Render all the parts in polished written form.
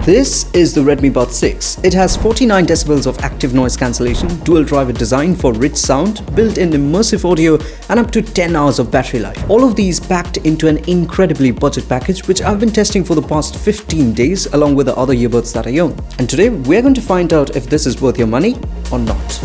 This is the Redmi Buds 6. It has 49 decibels of active noise cancellation, dual driver design for rich sound, built-in immersive audio, and up to 10 hours of battery life. All of these packed into an incredibly budget package which I've been testing for the past 15 days along with the other earbuds that I own. And today we're going to find out if this is worth your money or not.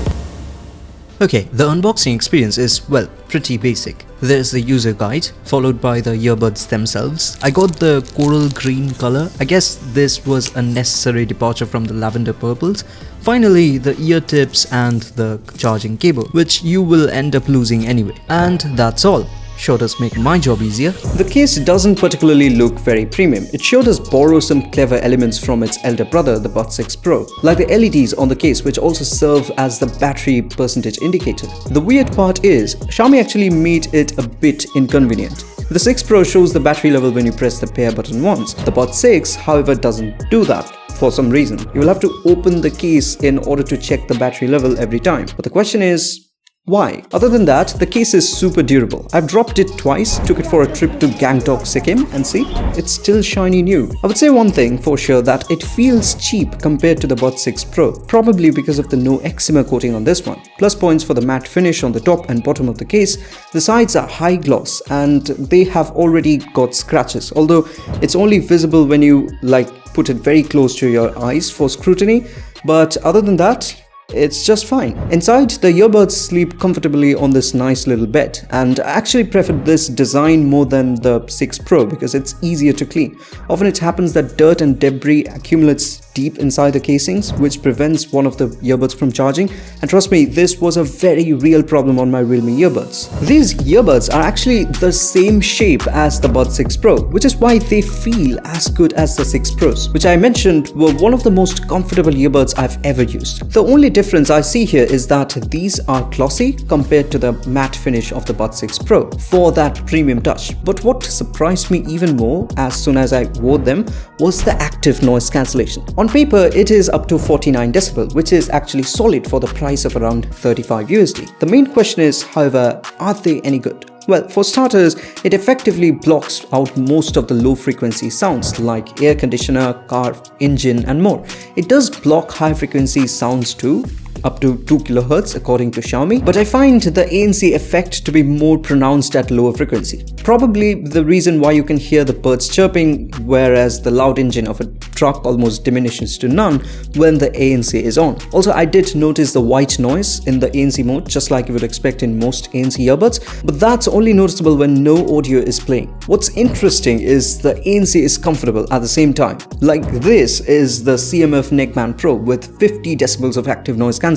Okay, the unboxing experience is, well, pretty basic. There's the user guide, followed by the earbuds themselves. I got the coral green color. I guess this was a necessary departure from the lavender purples. Finally, the ear tips and the charging cable, which you will end up losing anyway. And that's all. Sure does make my job easier. The case doesn't particularly look very premium. It sure does borrow some clever elements from its elder brother, the Buds 6 Pro, like the LEDs on the case, which also serve as the battery percentage indicator. The weird part is, Xiaomi actually made it a bit inconvenient. The 6 Pro shows the battery level when you press the pair button once. The Buds 6, however, doesn't do that. For some reason, you will have to open the case in order to check the battery level every time. But the question is, why? Other than that, the case is super durable. I've dropped it twice, took it for a trip to Gangtok, Sikkim, and see, it's still shiny new. I would say one thing for sure, that it feels cheap compared to the Buds 6 Pro, probably because of the no eczema coating on this one. Plus points for the matte finish on the top and bottom of the case. The sides are high gloss and they have already got scratches, although it's only visible when you put it very close to your eyes for scrutiny, but other than that, it's just fine. Inside, the earbuds sleep comfortably on this nice little bed, and I actually prefer this design more than the 6 Pro because it's easier to clean. Often it happens that dirt and debris accumulates deep inside the casings, which prevents one of the earbuds from charging, and trust me, this was a very real problem on my Realme earbuds. These earbuds are actually the same shape as the Buds 6 Pro, which is why they feel as good as the 6 Pros, which I mentioned were one of the most comfortable earbuds I've ever used. The only difference I see here is that these are glossy compared to the matte finish of the Buds 6 Pro for that premium touch. But what surprised me even more as soon as I wore them was the active noise cancellation. On paper, it is up to 49 decibel, which is actually solid for the price of around 35 USD. The main question is, however, are they any good? Well, for starters, it effectively blocks out most of the low frequency sounds like air conditioner, car, engine, and more. It does block high frequency sounds too, up to 2 kHz according to Xiaomi, but I find the ANC effect to be more pronounced at lower frequency. Probably the reason why you can hear the birds chirping, whereas the loud engine of a truck almost diminishes to none when the ANC is on. Also, I did notice the white noise in the ANC mode, just like you would expect in most ANC earbuds, but that's only noticeable when no audio is playing. What's interesting is the ANC is comfortable at the same time. Like this is the CMF Neckband Pro with 50 decibels of active noise cancellation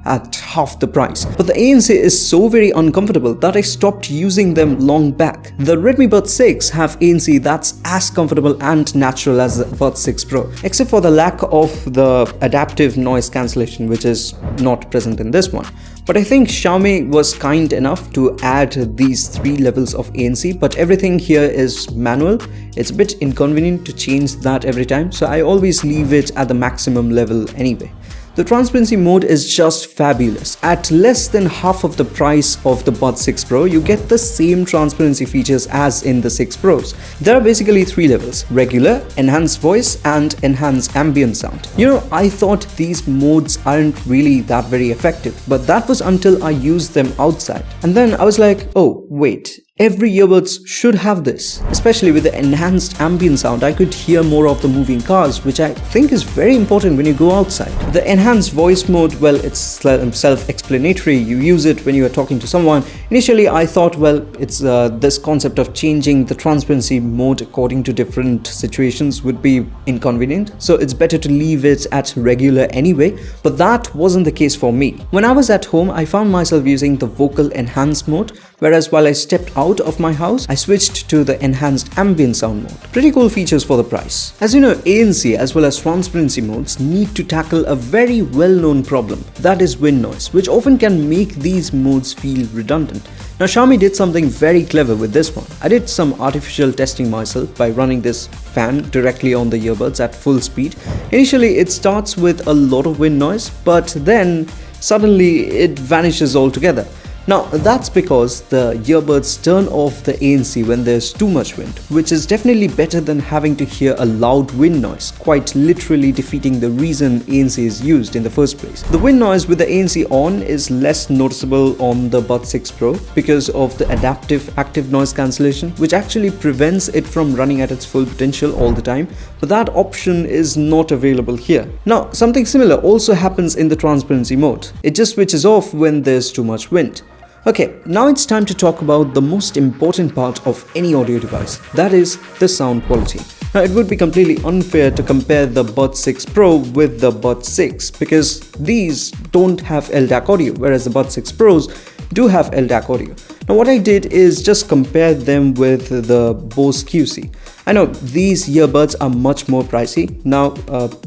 at half the price. But the ANC is so very uncomfortable that I stopped using them long back. The Redmi Buds 6 have ANC that's as comfortable and natural as the Buds 6 Pro, except for the lack of the adaptive noise cancellation, which is not present in this one. But I think Xiaomi was kind enough to add these 3 levels of ANC, but everything here is manual. It's a bit inconvenient to change that every time, so I always leave it at the maximum level anyway. The transparency mode is just fabulous. At less than half of the price of the Buds 6 Pro, you get the same transparency features as in the 6 Pros. There are basically 3 levels: regular, enhanced voice, and enhanced ambient sound. You know, I thought these modes aren't really that very effective, but that was until I used them outside. And then I was like, oh wait, every earbuds should have this. Especially with the enhanced ambient sound, I could hear more of the moving cars, which I think is very important when you go outside. The enhanced voice mode, well, it's self-explanatory. You use it when you are talking to someone. Initially, I thought, well, it's this concept of changing the transparency mode according to different situations would be inconvenient. So it's better to leave it at regular anyway. But that wasn't the case for me. When I was at home, I found myself using the vocal enhanced mode, whereas while I stepped out of my house, I switched to the enhanced ambient sound mode. Pretty cool features for the price. As you know, ANC as well as transparency modes need to tackle a very well-known problem, that is wind noise, which often can make these modes feel redundant. Now Xiaomi did something very clever with this one. I did some artificial testing myself by running this fan directly on the earbuds at full speed. Initially it starts with a lot of wind noise, but then suddenly it vanishes altogether. Now that's because the earbuds turn off the ANC when there's too much wind, which is definitely better than having to hear a loud wind noise, quite literally defeating the reason ANC is used in the first place. The wind noise with the ANC on is less noticeable on the Buds 6 Pro because of the adaptive active noise cancellation, which actually prevents it from running at its full potential all the time, but that option is not available here. Now, something similar also happens in the transparency mode. It just switches off when there's too much wind. Okay, now it's time to talk about the most important part of any audio device, that is the sound quality. Now, it would be completely unfair to compare the Buds 6 Pro with the Buds 6 because these don't have LDAC audio, whereas the Buds 6 Pros do have LDAC audio. Now, what I did is just compare them with the Bose QC. I know these earbuds are much more pricey. Now,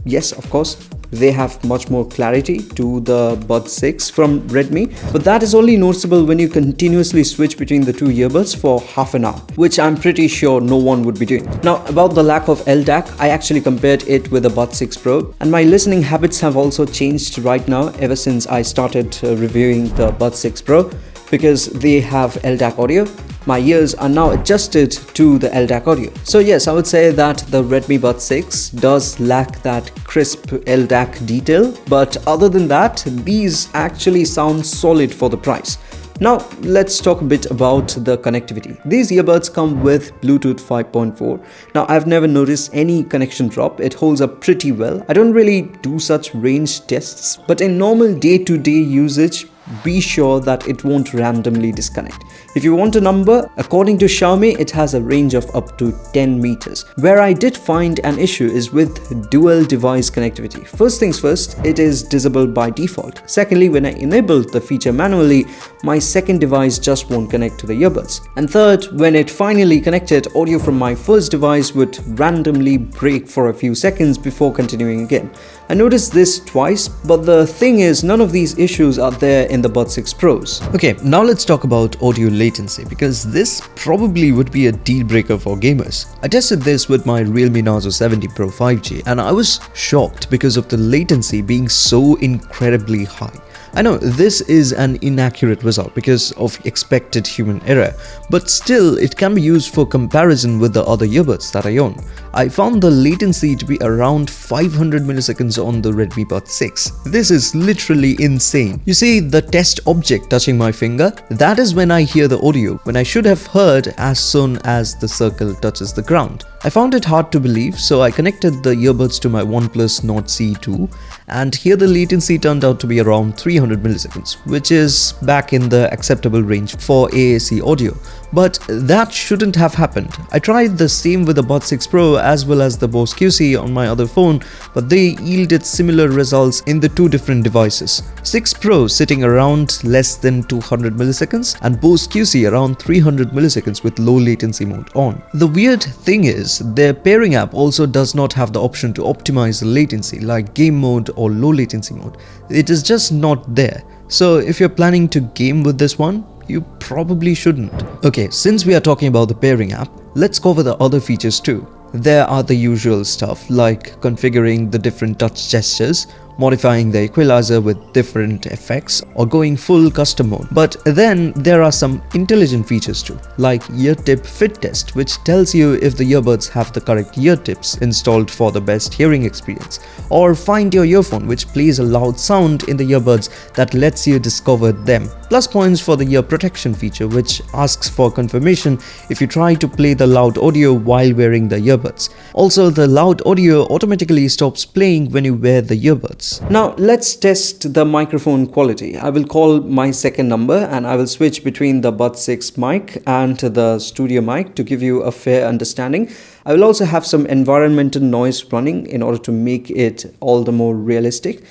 yes, of course, they have much more clarity to the Buds 6 from Redmi, but that is only noticeable when you continuously switch between the two earbuds for half an hour, which I'm pretty sure no one would be doing. Now, about the lack of LDAC, I actually compared it with the Buds 6 Pro, and my listening habits have also changed right now ever since I started reviewing the Buds 6 Pro, because they have LDAC audio. My ears are now adjusted to the LDAC audio. So yes, I would say that the Redmi Buds 6 does lack that crisp LDAC detail, but other than that, these actually sound solid for the price. Now let's talk a bit about the connectivity. These earbuds come with Bluetooth 5.4. Now I've never noticed any connection drop. It holds up pretty well. I don't really do such range tests, but in normal day-to-day usage, be sure that it won't randomly disconnect. If you want a number, according to Xiaomi, it has a range of up to 10 meters. Where I did find an issue is with dual device connectivity. First things first, it is disabled by default. Secondly, when I enabled the feature manually, my second device just won't connect to the earbuds. And third, when it finally connected, audio from my first device would randomly break for a few seconds before continuing again. I noticed this twice, but the thing is, none of these issues are there in the Buds 6 Pros. Okay, now let's talk about audio latency, because this probably would be a deal breaker for gamers. I tested this with my Realme Narzo 70 Pro 5G and I was shocked because of the latency being so incredibly high. I know this is an inaccurate result because of expected human error, but still it can be used for comparison with the other earbuds that I own. I found the latency to be around 500 milliseconds on the Redmi Buds 6. This is literally insane. You see the test object touching my finger? That is when I hear the audio, when I should have heard as soon as the circle touches the ground. I found it hard to believe, so I connected the earbuds to my OnePlus Nord C2, and here the latency turned out to be around 300 milliseconds, which is back in the acceptable range for AAC audio. But that shouldn't have happened. I tried the same with the Buds 6 Pro as well as the Bose QC on my other phone, but they yielded similar results in the two different devices. 6 Pro sitting around less than 200 milliseconds and Bose QC around 300 milliseconds with low latency mode on. The weird thing is, their pairing app also does not have the option to optimize the latency like game mode or low latency mode. It is just not there. So if you're planning to game with this one, you probably shouldn't. Okay, since we are talking about the pairing app, let's cover the other features too. There are the usual stuff like configuring the different touch gestures, modifying the equalizer with different effects, or going full custom mode. But then there are some intelligent features too, like ear tip fit test, which tells you if the earbuds have the correct ear tips installed for the best hearing experience, or find your earphone, which plays a loud sound in the earbuds that lets you discover them. Plus points for the ear protection feature, which asks for confirmation if you try to play the loud audio while wearing the earbuds. Also, the loud audio automatically stops playing when you wear the earbuds. Now let's test the microphone quality. I will call my second number and I will switch between the Buds 6 mic and the studio mic to give you a fair understanding. I will also have some environmental noise running in order to make it all the more realistic.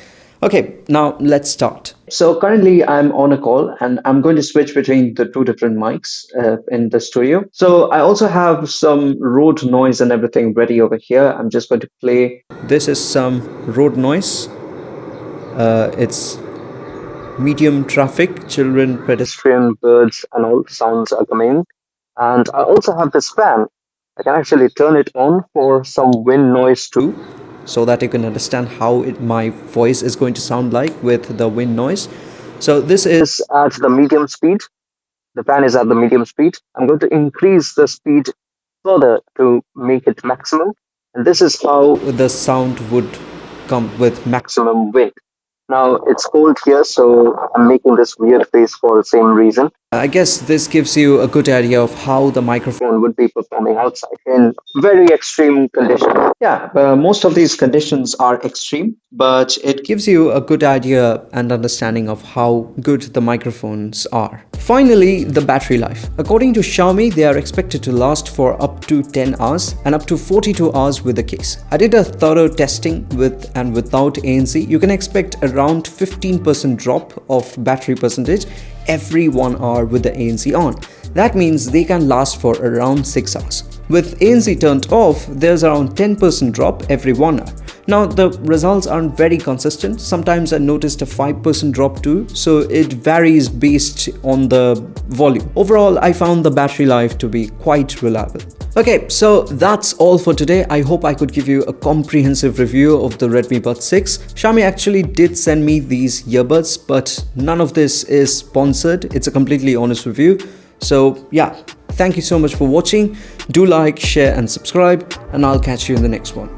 Okay, now let's start. So currently I'm on a call and I'm going to switch between the two different mics in the studio. So I also have some road noise and everything ready over here. I'm just going to play. This is some road noise. It's medium traffic, children, pedestrian, birds, and all sounds are coming. And I also have this fan. I can actually turn it on for some wind noise too, so that you can understand how my voice is going to sound like with the wind noise. So this is at the medium speed. The fan is at the medium speed. I'm going to increase the speed further to make it maximum. And this is how the sound would come with maximum wind. Now it's cold here, so I'm making this weird face for the same reason. I guess this gives you a good idea of how the microphone Would be performing outside in very extreme conditions. Yeah, most of these conditions are extreme, but it gives you a good idea and understanding of how good the microphones are. Finally, the battery life. According to Xiaomi, they are expected to last for up to 10 hours and up to 42 hours with the case. I did a thorough testing with and without ANC. You can expect around 15% drop of battery percentage every 1 hour with the ANC on. That means they can last for around 6 hours. With ANC turned off, there's around 10% drop every 1 hour. Now the results aren't very consistent. Sometimes I noticed a 5% drop too, so it varies based on the volume. Overall, I found the battery life to be quite reliable. Okay, so that's all for today. I hope I could give you a comprehensive review of the Redmi Buds 6. Xiaomi actually did send me these earbuds, but none of this is sponsored. It's a completely honest review. So yeah, thank you so much for watching. Do like, share and subscribe, and I'll catch you in the next one.